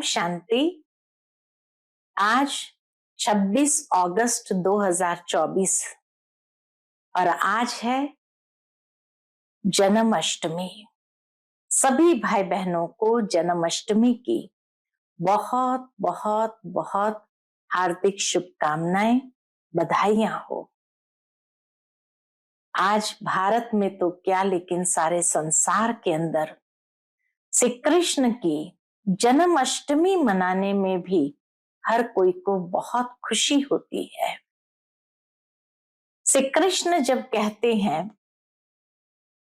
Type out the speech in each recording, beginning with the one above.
शांति। आज 26 अगस्त 2024 और आज है जन्माष्टमी। सभी भाई बहनों को जन्माष्टमी की बहुत बहुत बहुत हार्दिक शुभकामनाएं, बधाइयां हो। आज भारत में तो क्या, लेकिन सारे संसार के अंदर श्री कृष्ण की जन्माष्टमी मनाने में भी हर कोई को बहुत खुशी होती है। श्री कृष्ण जब कहते हैं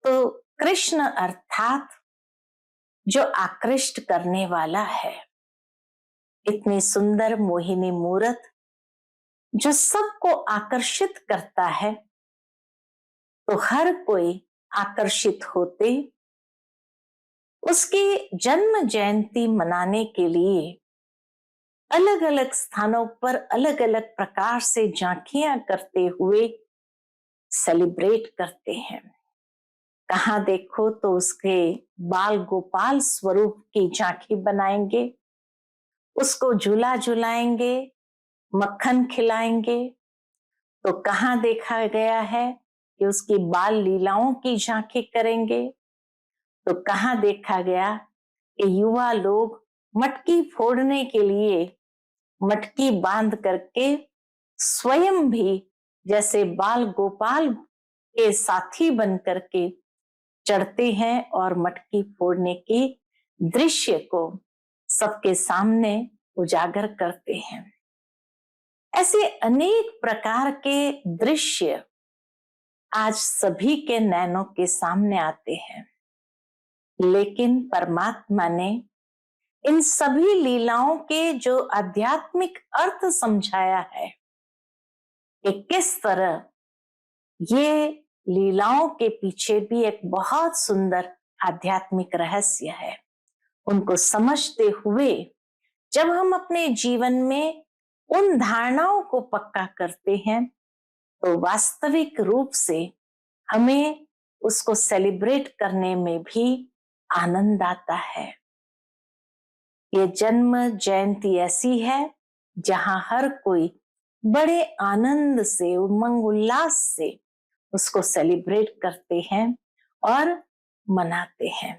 तो कृष्ण अर्थात जो आकृष्ट करने वाला है, इतनी सुंदर मोहिनी मूरत जो सबको आकर्षित करता है, तो हर कोई आकर्षित होते उसकी जन्म जयंती मनाने के लिए अलग अलग स्थानों पर अलग अलग प्रकार से झांकियां करते हुए सेलिब्रेट करते हैं। कहाँ देखो तो उसके बाल गोपाल स्वरूप की झांकी बनाएंगे, उसको झूला झुलाएंगे, मक्खन खिलाएंगे। तो कहाँ देखा गया है कि उसकी बाल लीलाओं की झांकी करेंगे। तो कहाँ देखा गया कि युवा लोग मटकी फोड़ने के लिए मटकी बांध करके स्वयं भी जैसे बाल गोपाल के साथी बन करके चढ़ते हैं और मटकी फोड़ने के दृश्य को सबके सामने उजागर करते हैं। ऐसे अनेक प्रकार के दृश्य आज सभी के नैनों के सामने आते हैं, लेकिन परमात्मा ने इन सभी लीलाओं के जो आध्यात्मिक अर्थ समझाया है कि किस तरह ये लीलाओं के पीछे भी एक बहुत सुंदर आध्यात्मिक रहस्य है, उनको समझते हुए जब हम अपने जीवन में उन धारणाओं को पक्का करते हैं तो वास्तविक रूप से हमें उसको सेलिब्रेट करने में भी आनंद आता है। ये जन्म जयंती ऐसी है जहां हर कोई बड़े आनंद से, उमंग उल्लास से उसको सेलिब्रेट करते हैं और मनाते हैं।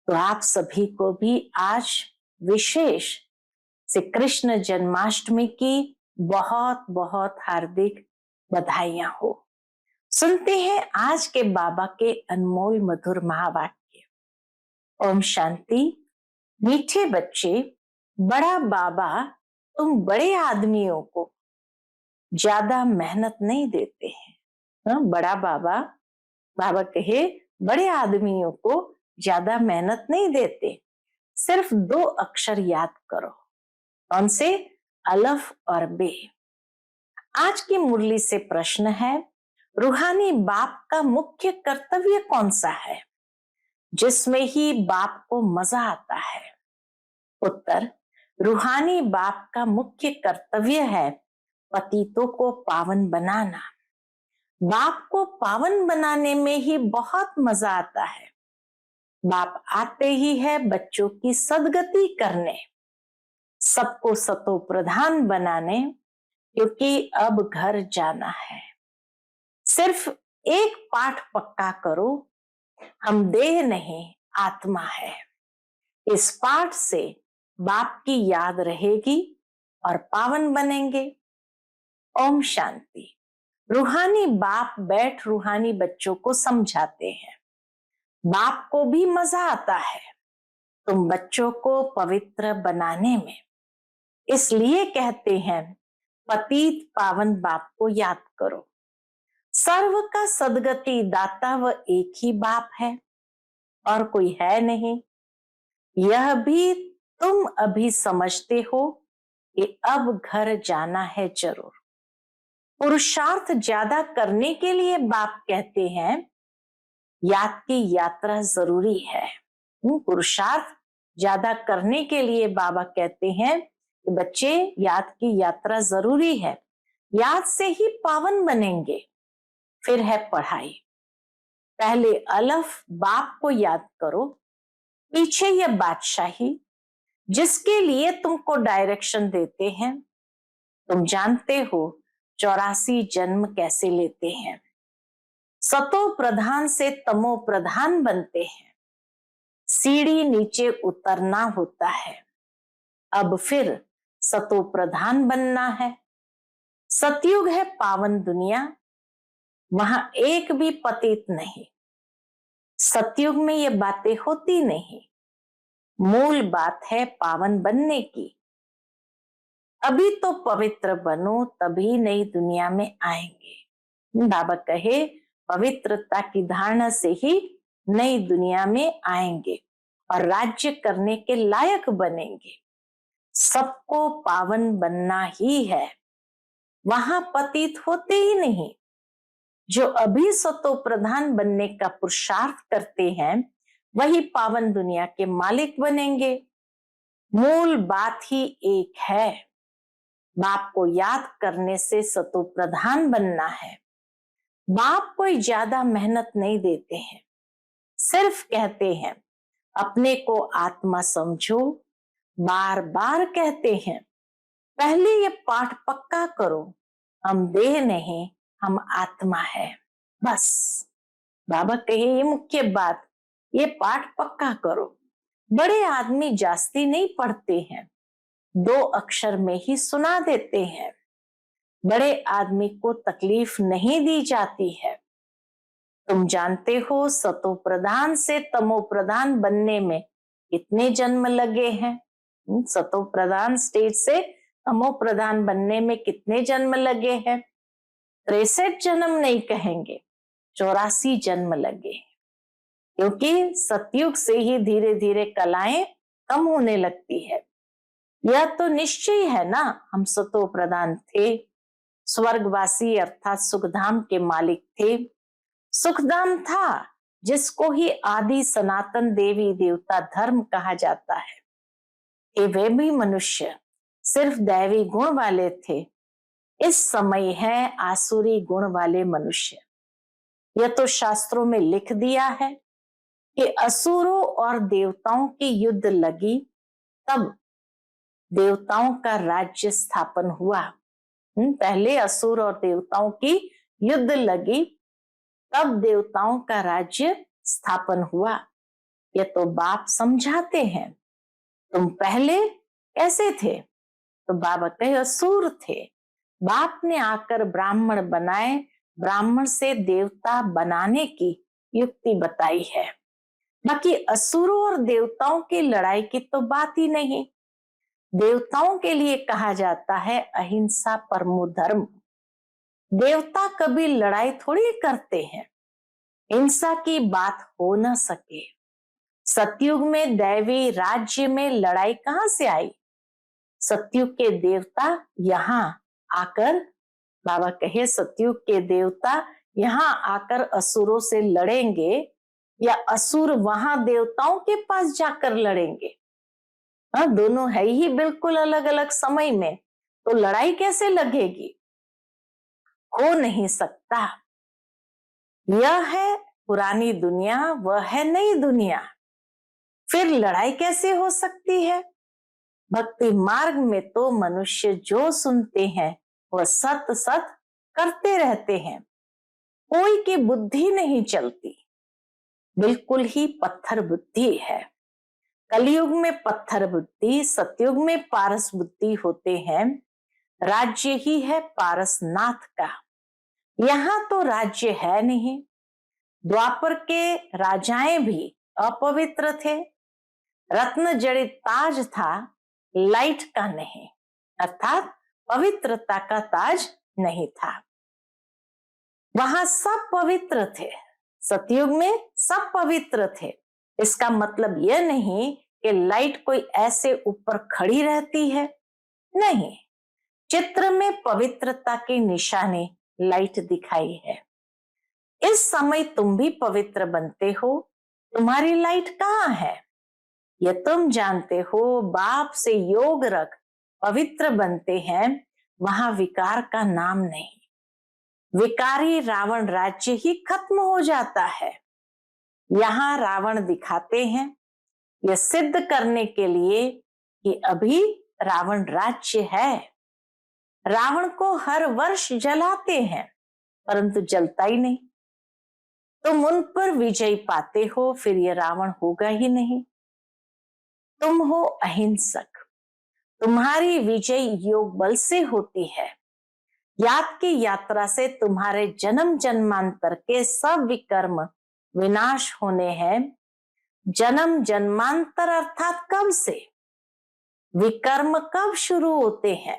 तो आप सभी को भी आज विशेष श्री कृष्ण जन्माष्टमी की बहुत बहुत हार्दिक बधाइयां हो। सुनते हैं आज के बाबा के अनमोल मधुर महावाक्य। ओम शांति। मीठे बच्चे, बड़ा बाबा तुम बड़े आदमियों को ज्यादा मेहनत नहीं देते हैं। बड़ा बाबा, बाबा कहे बड़े आदमियों को ज्यादा मेहनत नहीं देते, सिर्फ 2 अक्षर याद करो। कौन से? अलफ और बे। आज की मुरली से प्रश्न है, रूहानी बाप का मुख्य कर्तव्य कौन सा है जिसमें ही बाप को मजा आता है? उत्तर, रूहानी बाप का मुख्य कर्तव्य है पतितों को पावन बनाना। बाप को पावन बनाने में ही बहुत मजा आता है। बाप आते ही है बच्चों की सदगति करने, सबको सतो प्रधान बनाने, क्योंकि अब घर जाना है। सिर्फ एक पाठ पक्का करो, हम देह नहीं आत्मा है। इस पाठ से बाप की याद रहेगी और पावन बनेंगे। ओम शांति। रूहानी बाप बैठ रूहानी बच्चों को समझाते हैं। बाप को भी मजा आता है तुम बच्चों को पवित्र बनाने में, इसलिए कहते हैं पतित पावन बाप को याद करो। सर्व का सदगति दाता वह एक ही बाप है और कोई है नहीं। यह भी तुम अभी समझते हो कि अब घर जाना है जरूर। पुरुषार्थ ज्यादा करने के लिए बाप कहते हैं याद की यात्रा जरूरी है। पुरुषार्थ ज्यादा करने के लिए बाबा कहते हैं कि बच्चे याद की यात्रा जरूरी है, याद से ही पावन बनेंगे। फिर है पढ़ाई। पहले अलफ बाप को याद करो, पीछे यह बादशाही, जिसके लिए तुमको डायरेक्शन देते हैं। तुम जानते हो 84 जन्म कैसे लेते हैं। सतो प्रधान से तमो प्रधान बनते हैं। सीढ़ी नीचे उतरना होता है, अब फिर सतो प्रधान बनना है। सतयुग है पावन दुनिया, वहां एक भी पतित नहीं। सतयुग में ये बातें होती नहीं। मूल बात है पावन बनने की। अभी तो पवित्र बनो, तभी नई दुनिया में आएंगे। बाबा कहे पवित्रता की धारणा से ही नई दुनिया में आएंगे और राज्य करने के लायक बनेंगे। सबको पावन बनना ही है, वहां पतित होते ही नहीं। जो अभी सतो प्रधान बनने का पुरुषार्थ करते हैं वही पावन दुनिया के मालिक बनेंगे। मूल बात ही एक है, बाप को याद करने से सतो प्रधान बनना है। बाप कोई ज्यादा मेहनत नहीं देते हैं, सिर्फ कहते हैं अपने को आत्मा समझो। बार बार कहते हैं पहले ये पाठ पक्का करो, हम देह नहीं हम आत्मा है। बस बाबा कहे ये मुख्य बात, ये पाठ पक्का करो। बड़े आदमी जास्ती नहीं पढ़ते हैं, 2 अक्षर में ही सुना देते हैं। बड़े आदमी को तकलीफ नहीं दी जाती है। तुम जानते हो सतो प्रधान से तमो प्रधान बनने में कितने जन्म लगे हैं। सतो प्रधान स्टेज से तमो प्रधान बनने में कितने जन्म लगे हैं। 63 जन्म नहीं कहेंगे, 84 जन्म लगे, क्योंकि सतयुग से ही धीरे धीरे कलाएं कम होने लगती है। यह तो निश्चय है ना, हम सतो प्रधान थे, स्वर्गवासी अर्थात सुखधाम के मालिक थे। सुखधाम था जिसको ही आदि सनातन देवी देवता धर्म कहा जाता है। कि वे भी मनुष्य सिर्फ दैवी गुण वाले थे। इस समय है आसुरी गुण वाले मनुष्य। यह तो शास्त्रों में लिख दिया है कि असुरों और देवताओं की युद्ध लगी, तब देवताओं का राज्य स्थापन हुआ। पहले असुर और देवताओं की युद्ध लगी, तब देवताओं का राज्य स्थापन हुआ। ये तो बाप समझाते हैं। तुम पहले कैसे थे? तो बाबा कहे असुर थे, बाप ने आकर ब्राह्मण बनाए, ब्राह्मण से देवता बनाने की युक्ति बताई है। बाकी असुरों और देवताओं की लड़ाई की तो बात ही नहीं। देवताओं के लिए कहा जाता है अहिंसा परमो धर्म। देवता कभी लड़ाई थोड़ी करते हैं, हिंसा की बात हो न सके। सतयुग में दैवी राज्य में लड़ाई कहां से आई? सतयुग के देवता यहाँ आकर, बाबा कहे सतयुग के देवता यहाँ आकर असुरों से लड़ेंगे या असुर वहां देवताओं के पास जाकर लड़ेंगे? हाँ, दोनों है ही बिल्कुल अलग अलग समय में, तो लड़ाई कैसे लगेगी? हो नहीं सकता। यह है पुरानी दुनिया, वह है नई दुनिया, फिर लड़ाई कैसे हो सकती है? भक्ति मार्ग में तो मनुष्य जो सुनते हैं वह सत सत करते रहते हैं, कोई की बुद्धि नहीं चलती, बिल्कुल ही पत्थर बुद्धि है। कलयुग में पत्थर बुद्धि, सतयुग में पारस बुद्धि होते हैं। राज्य ही है पारसनाथ का, यहाँ तो राज्य है नहीं। द्वापर के राजाएं भी अपवित्र थे, रत्न जड़ित ताज था, लाइट का नहीं, अर्थात पवित्रता का ताज नहीं था। वहां सब पवित्र थे, सतयुग में सब पवित्र थे। इसका मतलब यह नहीं कि लाइट कोई ऐसे ऊपर खड़ी रहती है, नहीं। चित्र में पवित्रता की निशानी लाइट दिखाई है। इस समय तुम भी पवित्र बनते हो, तुम्हारी लाइट कहाँ है? ये तुम जानते हो। बाप से योग रख पवित्र बनते हैं, वहां विकार का नाम नहीं। विकारी रावण राज्य ही खत्म हो जाता है। यहाँ रावण दिखाते हैं, यह सिद्ध करने के लिए कि अभी रावण राज्य है। रावण को हर वर्ष जलाते हैं परंतु जलता ही नहीं। तुम उन पर विजय पाते हो, फिर ये रावण होगा ही नहीं। तुम हो अहिंसक, तुम्हारी विजय योग बल से होती है। याद की यात्रा से तुम्हारे जन्म जन्मांतर के सब विकर्म विनाश होने हैं। जन्म जन्मांतर अर्थात कब से, विकर्म कब शुरू होते हैं?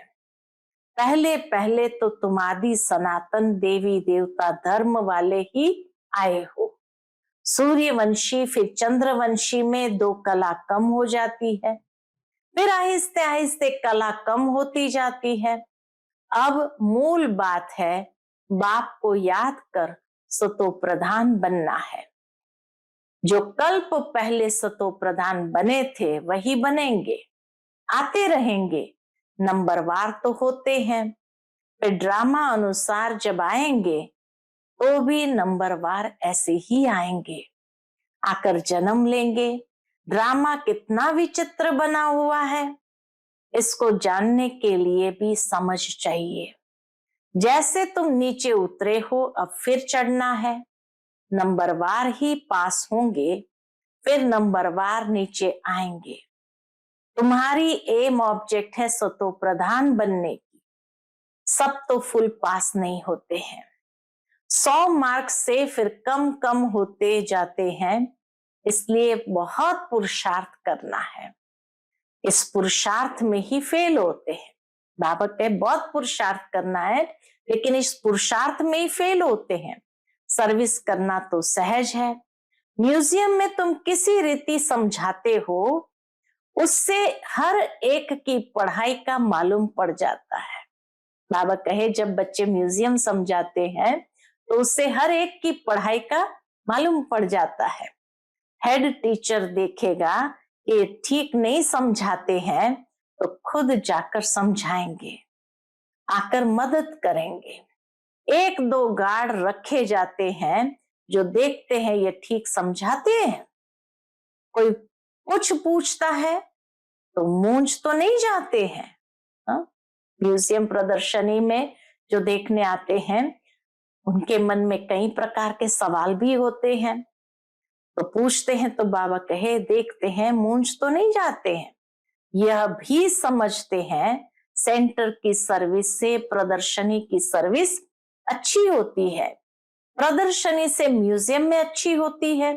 पहले पहले तो तुम आदि सनातन देवी देवता धर्म वाले ही आए हो। सूर्यवंशी फिर चंद्रवंशी में 2 कला कम हो जाती है, फिर आहिस्ते आहिस्ते कला कम होती जाती है। अब मूल बात है, बाप को याद कर सतो प्रधान बनना है। जो कल्प पहले सतो प्रधान बने थे वही बनेंगे, आते रहेंगे। नंबरवार तो होते हैं, फिर ड्रामा अनुसार जब आएंगे तो भी नंबरवार ऐसे ही आएंगे, आकर जन्म लेंगे। ड्रामा कितना विचित्र बना हुआ है, इसको जानने के लिए भी समझ चाहिए। जैसे तुम नीचे उतरे हो, अब फिर चढ़ना है। नंबरवार ही पास होंगे, फिर नंबरवार नीचे आएंगे। तुम्हारी एम ऑब्जेक्ट है सतो प्रधान बनने की। सब तो फुल पास नहीं होते हैं, 100 मार्क्स से फिर कम कम होते जाते हैं। इसलिए बहुत पुरुषार्थ करना है, इस पुरुषार्थ में ही फेल होते हैं। बाबा कहते बहुत पुरुषार्थ करना है, लेकिन इस पुरुषार्थ में ही फेल होते हैं। सर्विस करना तो सहज है। म्यूजियम में तुम किसी रीति समझाते हो, उससे हर एक की पढ़ाई का मालूम पड़ जाता है। बाबा कहे जब बच्चे म्यूजियम समझाते हैं तो उससे हर एक की पढ़ाई का मालूम पड़ जाता है। हेड टीचर देखेगा कि ठीक नहीं समझाते हैं तो खुद जाकर समझाएंगे, आकर मदद करेंगे। 1-2 गार्ड रखे जाते हैं जो देखते हैं ये ठीक समझाते हैं। कोई कुछ पूछता है तो मूंझ तो नहीं जाते हैं। म्यूजियम प्रदर्शनी में जो देखने आते हैं उनके मन में कई प्रकार के सवाल भी होते हैं, तो पूछते हैं तो बाबा कहे देखते हैं मूंझ तो नहीं जाते हैं। यह भी समझते हैं सेंटर की सर्विस से प्रदर्शनी की सर्विस अच्छी होती है, प्रदर्शनी से म्यूजियम में अच्छी होती है।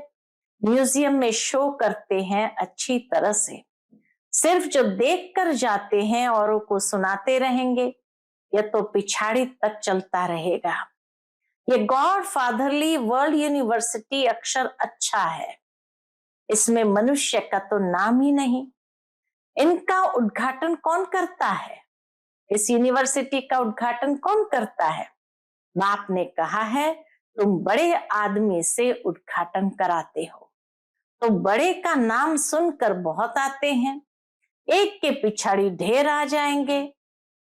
म्यूजियम में शो करते हैं अच्छी तरह से, सिर्फ जो देख कर जाते हैं औरों को सुनाते रहेंगे, यह तो पिछाड़ी तक चलता रहेगा। ये गॉड फादरली वर्ल्ड यूनिवर्सिटी अक्षर अच्छा है, इसमें मनुष्य का तो नाम ही नहीं। इनका उद्घाटन कौन करता है? इस यूनिवर्सिटी का उद्घाटन कौन करता है? बाप ने कहा है तुम बड़े आदमी से उद्घाटन कराते हो, तो बड़े का नाम सुनकर बहुत आते हैं, एक के पिछाड़ी ढेर आ जाएंगे।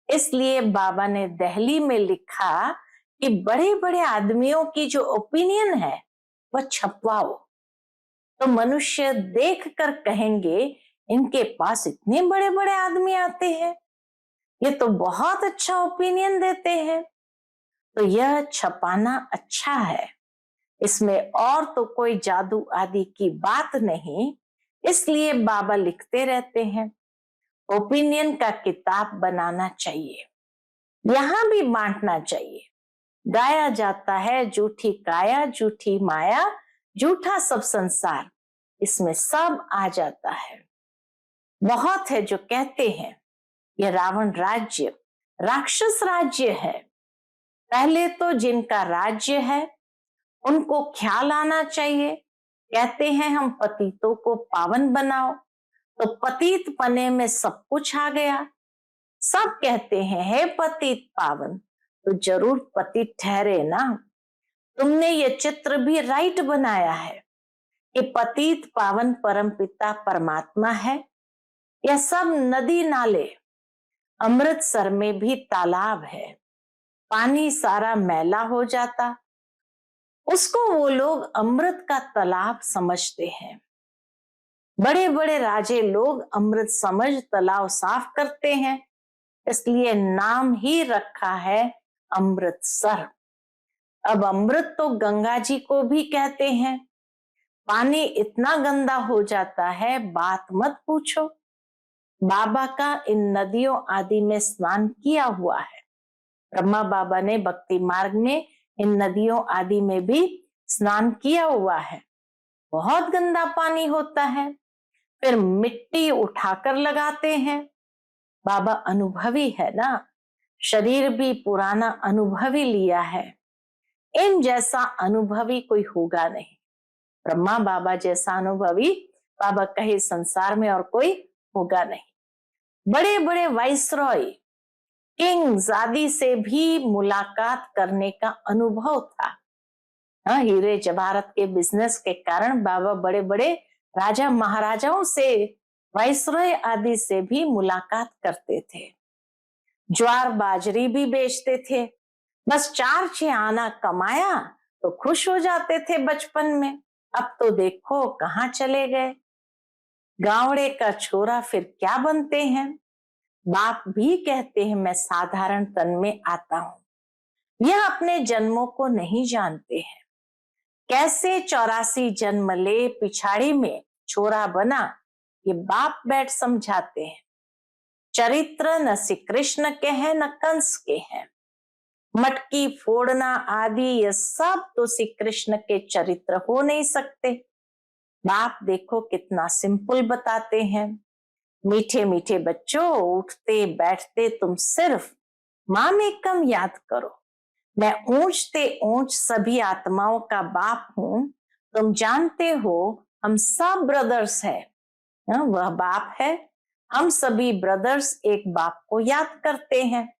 इसलिए बाबा ने दिल्ली में लिखा कि बड़े बड़े आदमियों की जो ओपिनियन है वह छपवाओ, तो मनुष्य देख कर कहेंगे इनके पास इतने बड़े बड़े आदमी आते हैं, ये तो बहुत अच्छा ओपिनियन देते हैं। तो यह छपाना अच्छा है, इसमें और तो कोई जादू आदि की बात नहीं। इसलिए बाबा लिखते रहते हैं ओपिनियन का किताब बनाना चाहिए, यहां भी बांटना चाहिए। गाया जाता है झूठी काया झूठी माया झूठा सब संसार, इसमें सब आ जाता है। बहुत है जो कहते हैं यह रावण राज्य राक्षस राज्य है। पहले तो जिनका राज्य है उनको ख्याल आना चाहिए, कहते हैं हम पतितों को पावन बनाओ, तो पतित पने में सब कुछ आ गया। सब कहते हैं हे पतित पावन, तो जरूर पतित ठहरे ना। तुमने ये चित्र भी राइट बनाया है कि पतित पावन परमपिता परमात्मा है। यह सब नदी नाले, अमृतसर में भी तालाब है, पानी सारा मैला हो जाता, उसको वो लोग अमृत का तालाब समझते हैं। बड़े बड़े राजे लोग अमृत समझ तालाब साफ करते हैं, इसलिए नाम ही रखा है अमृतसर। अब अमृत तो गंगा जी को भी कहते हैं। पानी इतना गंदा हो जाता है, बात मत पूछो। बाबा का इन नदियों आदि में स्नान किया हुआ है। ब्रह्मा बाबा ने भक्ति मार्ग में इन नदियों आदि में भी स्नान किया हुआ है। बहुत गंदा पानी होता है, फिर मिट्टी उठाकर लगाते हैं। बाबा अनुभवी है ना, शरीर भी पुराना अनुभवी लिया है। इन जैसा अनुभवी कोई होगा नहीं। ब्रह्मा बाबा जैसा अनुभवी बाबा कहे संसार में और कोई होगा नहीं। बड़े बड़े वाइसरॉय, किंग्स आदि से भी मुलाकात करने का अनुभव था। हीरे जवाहरात के बिजनेस के कारण बाबा बड़े बड़े राजा महाराजाओं से, वाइसरॉय आदि से भी मुलाकात करते थे। ज्वार बाजरी भी बेचते थे। बस 4-6 आना कमाया तो खुश हो जाते थे बचपन में। अब तो देखो कहाँ चले गए। गावड़े का छोरा फिर क्या बनते हैं। बाप भी कहते हैं मैं साधारण तन में आता हूं। यह अपने जन्मों को नहीं जानते हैं। कैसे 84 जन्म ले पिछाड़ी में छोरा बना, ये बाप बैठ समझाते हैं। चरित्र न श्री कृष्ण के हैं न कंस के हैं। मटकी फोड़ना आदि ये सब तो श्री कृष्ण के चरित्र हो नहीं सकते। बाप देखो कितना सिंपल बताते हैं। मीठे मीठे बच्चों, उठते बैठते तुम सिर्फ माँ में कम याद करो। मैं ऊंचते ऊंच सभी आत्माओं का बाप हूं। तुम जानते हो हम सब ब्रदर्स है। वह बाप है। हम सभी ब्रदर्स एक बाप को याद करते हैं।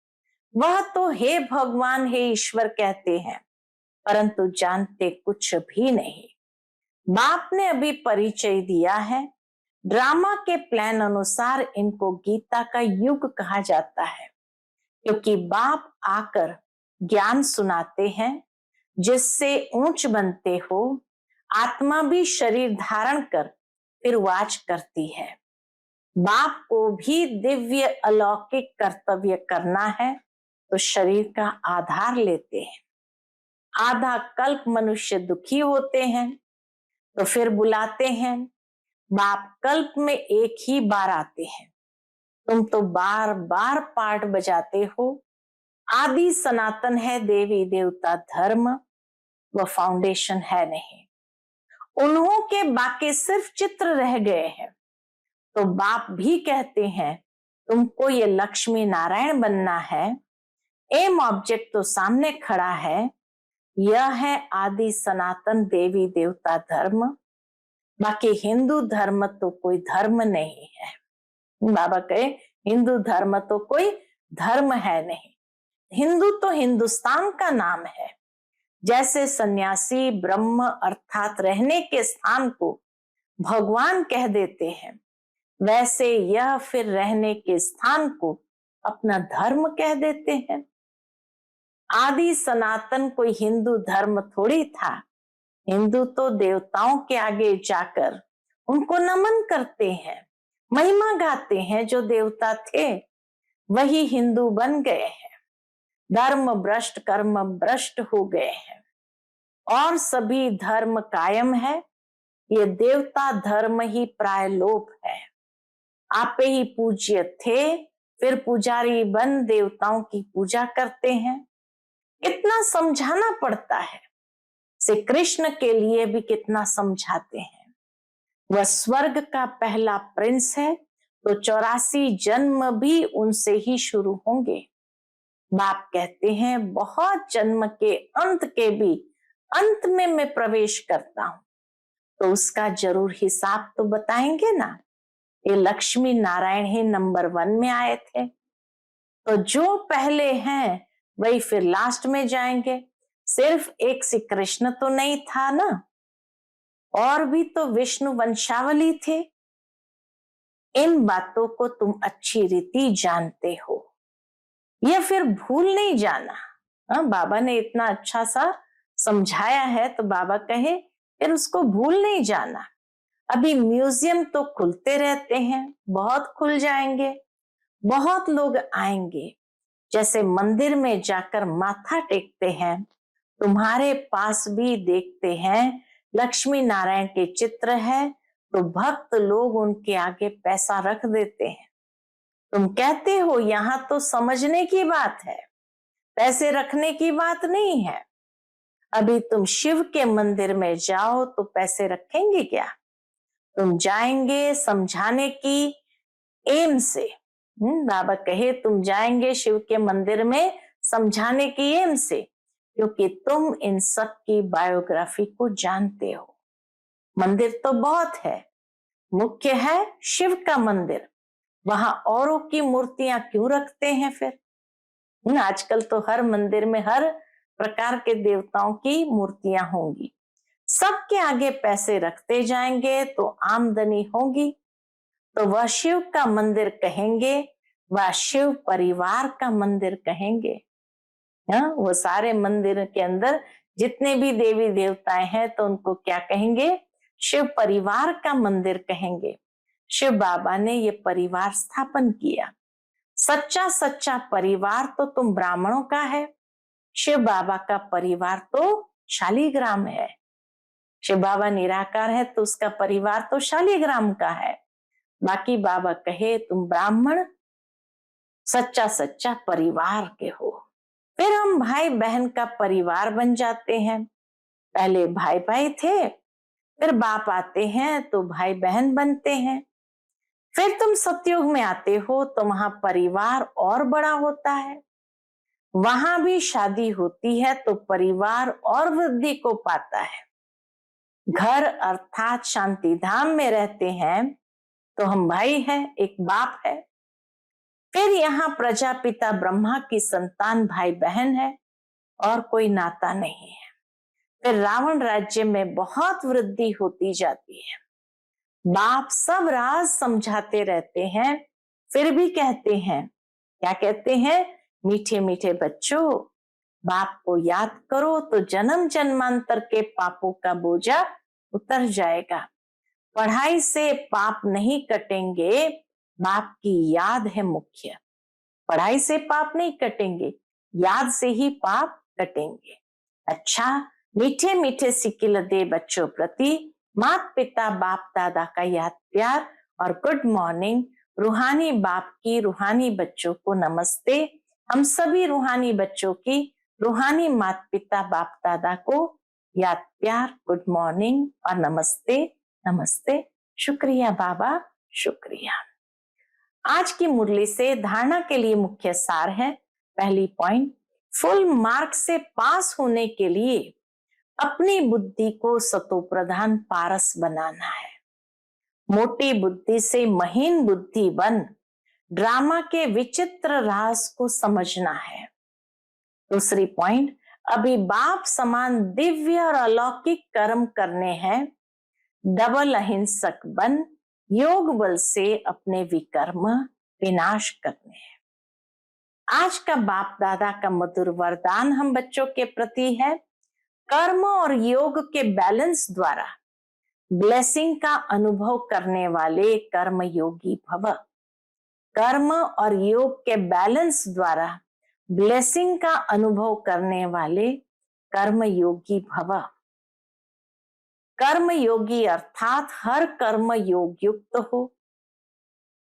वह तो हे भगवान हे ईश्वर कहते हैं, परंतु जानते कुछ भी नहीं। बाप ने अभी परिचय दिया है। ड्रामा के प्लान अनुसार इनको गीता का युग कहा जाता है, क्योंकि बाप आकर ज्ञान सुनाते हैं, जिससे ऊंच बनते हो। आत्मा भी शरीर धारण कर फिर वाच करती है। बाप को भी दिव्य अलौकिक कर्तव्य करना है, तो शरीर का आधार लेते हैं। आधा कल्प मनुष्य दुखी होते हैं, तो फिर बुलाते हैं। बाप कल्प में एक ही बार आते हैं। तुम तो बार बार पार्ट बजाते हो। आदि सनातन है देवी देवता धर्म, वह फाउंडेशन है नहीं। उन्हों के बाकी सिर्फ चित्र रह गए हैं। तो बाप भी कहते हैं तुमको ये लक्ष्मी नारायण बनना है। एम ऑब्जेक्ट तो सामने खड़ा है। यह है आदि सनातन देवी देवता धर्म। बाकी हिंदू धर्म तो कोई धर्म नहीं है। बाबा कहे हिंदू धर्म तो कोई धर्म है नहीं। हिंदू तो हिंदुस्तान का नाम है। जैसे सन्यासी ब्रह्म अर्थात रहने के स्थान को भगवान कह देते हैं, वैसे यह फिर रहने के स्थान को अपना धर्म कह देते हैं। आदि सनातन कोई हिंदू धर्म थोड़ी था। हिंदू तो देवताओं के आगे जाकर उनको नमन करते हैं, महिमा गाते हैं। जो देवता थे वही हिंदू बन गए हैं। धर्म भ्रष्ट कर्म भ्रष्ट हो गए हैं और सभी धर्म कायम है। ये देवता धर्म ही प्राय लोप है। आपे ही पूज्य थे, फिर पुजारी बन देवताओं की पूजा करते हैं। इतना समझाना पड़ता है। श्री कृष्ण के लिए भी कितना समझाते हैं। वह स्वर्ग का पहला प्रिंस है, तो 84 जन्म भी उनसे ही शुरू होंगे। बाप कहते हैं बहुत जन्म के अंत के भी अंत में मैं प्रवेश करता हूं, तो उसका जरूर हिसाब तो बताएंगे ना। ये लक्ष्मी नारायण ही नंबर 1 में आए थे, तो जो पहले हैं वही फिर लास्ट में जाएंगे। सिर्फ एक श्री कृष्ण तो नहीं था ना, और भी तो विष्णु वंशावली थे। इन बातों को तुम अच्छी रीति जानते हो, यह फिर भूल नहीं जाना। बाबा ने इतना अच्छा सा समझाया है, तो बाबा कहे फिर उसको भूल नहीं जाना। अभी म्यूजियम तो खुलते रहते हैं, बहुत खुल जाएंगे, बहुत लोग आएंगे। जैसे मंदिर में जाकर माथा टेकते हैं, तुम्हारे पास भी देखते हैं लक्ष्मी नारायण के चित्र है, तो भक्त लोग उनके आगे पैसा रख देते हैं। तुम कहते हो यहाँ तो समझने की बात है, पैसे रखने की बात नहीं है। अभी तुम शिव के मंदिर में जाओ तो पैसे रखेंगे क्या? तुम जाएंगे समझाने की एम से। बाबा कहे तुम जाएंगे शिव के मंदिर में समझाने की एम से, क्योंकि तुम इन सब की बायोग्राफी को जानते हो। मंदिर तो बहुत है, मुख्य है शिव का मंदिर, वहां औरों की मूर्तियां क्यों रखते हैं फिर? आजकल तो हर मंदिर में हर प्रकार के देवताओं की मूर्तियां होंगी, सबके आगे पैसे रखते जाएंगे तो आमदनी होगी, तो वह शिव का मंदिर कहेंगे, वह शिव परिवार का मंदिर कहेंगे। वो सारे मंदिर के अंदर जितने भी देवी देवताएं हैं तो उनको क्या कहेंगे? शिव परिवार का मंदिर कहेंगे। शिव बाबा ने ये परिवार स्थापन किया। सच्चा सच्चा परिवार तो तुम ब्राह्मणों का है, शिव बाबा का परिवार तो शालीग्राम है। शिव बाबा निराकार है तो उसका परिवार तो शालीग्राम का है। बाकी बाबा कहे तुम ब्राह्मण सच्चा सच्चा परिवार के हो। फिर हम भाई बहन का परिवार बन जाते हैं। पहले भाई भाई थे, फिर बाप आते हैं तो भाई बहन बनते हैं। फिर तुम सतयुग में आते हो तो वहां परिवार और बड़ा होता है, वहां भी शादी होती है तो परिवार और वृद्धि को पाता है। घर अर्थात शांति धाम में रहते हैं तो हम भाई हैं, एक बाप है। फिर यहाँ प्रजापिता ब्रह्मा की संतान भाई बहन है और कोई नाता नहीं है। फिर रावण राज्य में बहुत वृद्धि होती जाती है। बाप सब राज समझाते रहते हैं, फिर भी कहते हैं, क्या कहते हैं? मीठे मीठे बच्चों, बाप को याद करो तो जन्म जन्मांतर के पापों का बोझा उतर जाएगा। पढ़ाई से पाप नहीं कटेंगे, बाप की याद है मुख्य। पढ़ाई से पाप नहीं कटेंगे, याद से ही पाप कटेंगे। अच्छा, मीठे मीठे सिक्किल दे बच्चों प्रति माता पिता बाप दादा का याद प्यार और गुड मॉर्निंग। रूहानी बाप की रूहानी बच्चों को नमस्ते। हम सभी रूहानी बच्चों की रूहानी माता पिता बाप दादा को याद प्यार, गुड मॉर्निंग और नमस्ते नमस्ते। शुक्रिया बाबा, शुक्रिया। आज की मुरली से धारणा के लिए मुख्य सार है। पहली पॉइंट, फुल मार्क से पास होने के लिए अपनी बुद्धि को सतो प्रधान पारस बनाना है। मोटी बुद्धि से महीन बुद्धि बन ड्रामा के विचित्र राज को समझना है। दूसरी पॉइंट, अभी बाप समान दिव्य और अलौकिक कर्म करने हैं। डबल अहिंसक बन योग बल से अपने विकर्म विनाश करने हैं। आज का बाप दादा का मधुर वरदान हम बच्चों के प्रति है, कर्म और योग के बैलेंस द्वारा ब्लेसिंग का अनुभव करने वाले कर्म योगी भव। कर्म और योग के बैलेंस द्वारा ब्लेसिंग का अनुभव करने वाले कर्म योगी भव। कर्म योगी अर्थात हर कर्म योग युक्त हो।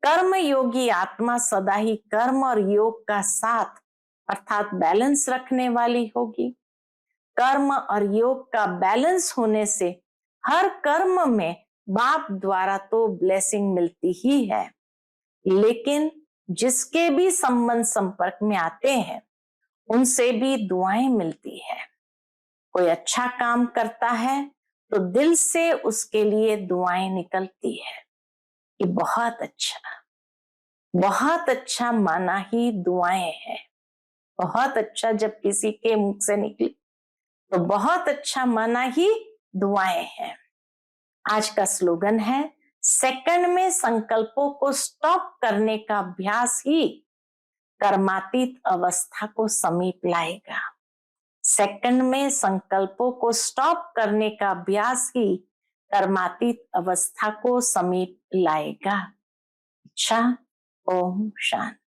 कर्म योगी आत्मा सदा ही कर्म और योग का साथ अर्थात बैलेंस रखने वाली होगी। कर्म और योग का बैलेंस होने से हर कर्म में बाप द्वारा तो ब्लेसिंग मिलती ही है, लेकिन जिसके भी संबंध संपर्क में आते हैं उनसे भी दुआएं मिलती है। कोई अच्छा काम करता है तो दिल से उसके लिए दुआएं निकलती है कि बहुत अच्छा माना ही दुआएं हैं। बहुत अच्छा जब किसी के मुख से निकली तो बहुत अच्छा माना ही दुआएं हैं। आज का स्लोगन है, सेकंड में संकल्पों को स्टॉप करने का अभ्यास ही कर्मातीत अवस्था को समीप लाएगा। सेकंड में संकल्पों को स्टॉप करने का अभ्यास ही कर्मातीत अवस्था को समीप लाएगा। अच्छा, ओम शांति।